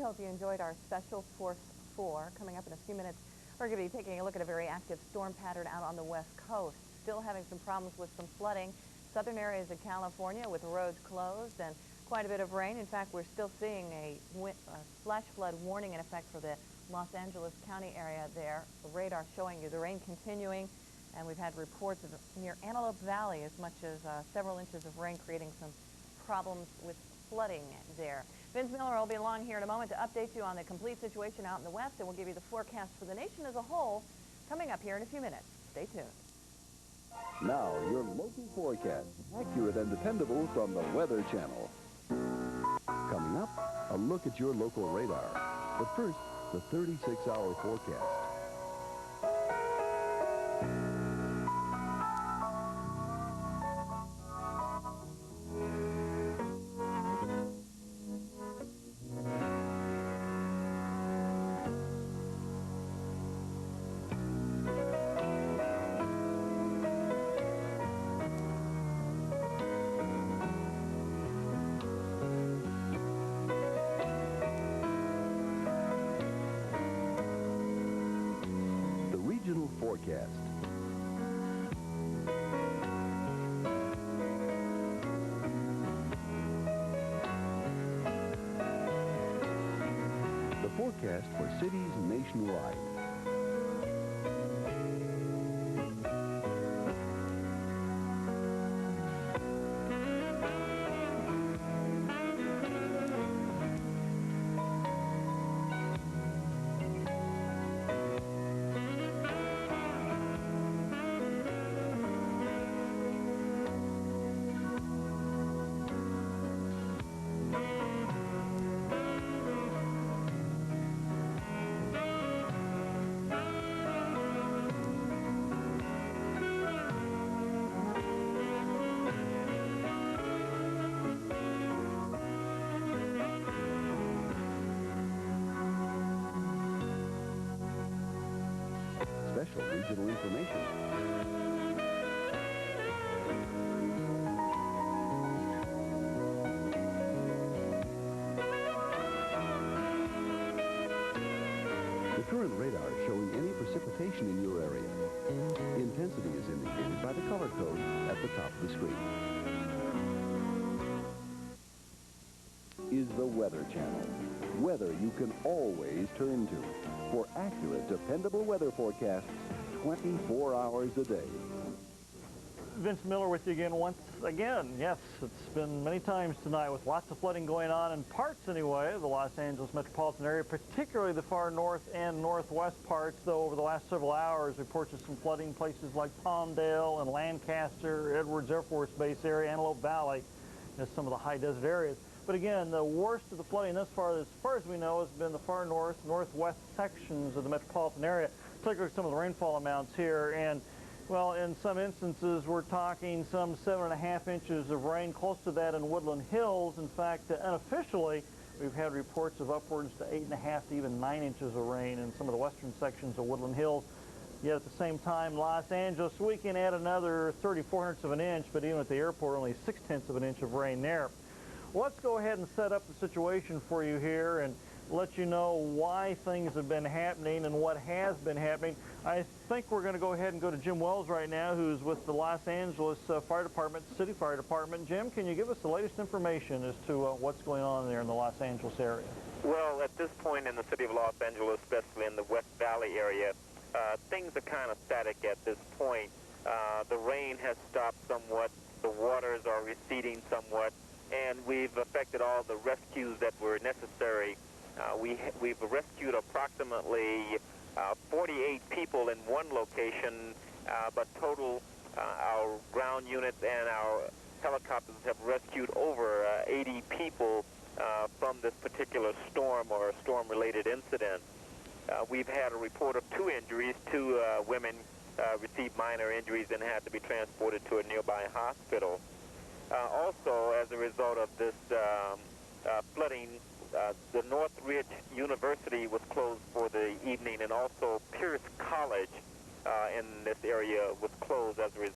hope you enjoyed our Special Force 4. Coming up in a few minutes, we're going to be taking a look at a very active storm pattern out on the west coast. Still having some problems with some flooding. Southern areas of California with roads closed and quite a bit of rain. In fact, we're still seeing a flash flood warning in effect for the Los Angeles County area there. The radar showing you the rain continuing, and we've had reports of near Antelope Valley as much as several inches of rain, creating some problems with flooding there. Vince Miller will be along here in a moment to update you on the complete situation out in the west, and we'll give you the forecast for the nation as a whole coming up here in a few minutes. Stay tuned. Now, your local forecast, accurate and dependable from the Weather Channel. Coming up, a look at your local radar. But first, the 36-hour forecast. Regional forecast. The forecast for cities nationwide. Special regional information. The current radar is showing any precipitation in your area. Intensity is indicated by the color code at the top of the screen. Is the Weather Channel. Weather you can always turn to for accurate, dependable weather forecasts 24 hours a day. Vince Miller with you again once again. Yes, it's been many times tonight with lots of flooding going on in parts anyway of the Los Angeles metropolitan area, particularly the far north and northwest parts, though over the last several hours reports of some flooding in places like Palmdale and Lancaster, Edwards Air Force Base area, Antelope Valley, and some of the high desert areas. But again, the worst of the flooding thus far as we know, has been the far north, northwest sections of the metropolitan area, particularly some of the rainfall amounts here. And, well, in some instances, we're talking some 7.5 inches of rain, close to that in Woodland Hills. In fact, unofficially, we've had reports of upwards to 8.5 to even 9 inches of rain in some of the western sections of Woodland Hills. Yet at the same time, Los Angeles, we can add another 34 of an inch, but even at the airport, only 0.6 of an inch of rain there. Let's go ahead and set up the situation for you here and let you know why things have been happening and what has been happening. I think we're going to go ahead and go to Jim Wells right now, who's with the Los Angeles Fire Department, City Fire Department. Jim, can you give us the latest information as to what's going on there in the Los Angeles area? Well, at this point in the city of Los Angeles, especially in the West Valley area, things are kind of static at this point. The rain has stopped somewhat. The waters are receding somewhat. And we've effected all the rescues that were necessary. We've rescued approximately 48 people in one location, but total our ground units and our helicopters have rescued over 80 people from this particular storm or storm-related incident. We've had a report of 2 injuries. 2 women received minor injuries and had to be transported to a nearby hospital. Also, as a result of this flooding, the Northridge University was closed for the evening, and also Pierce College in this area was closed as a result.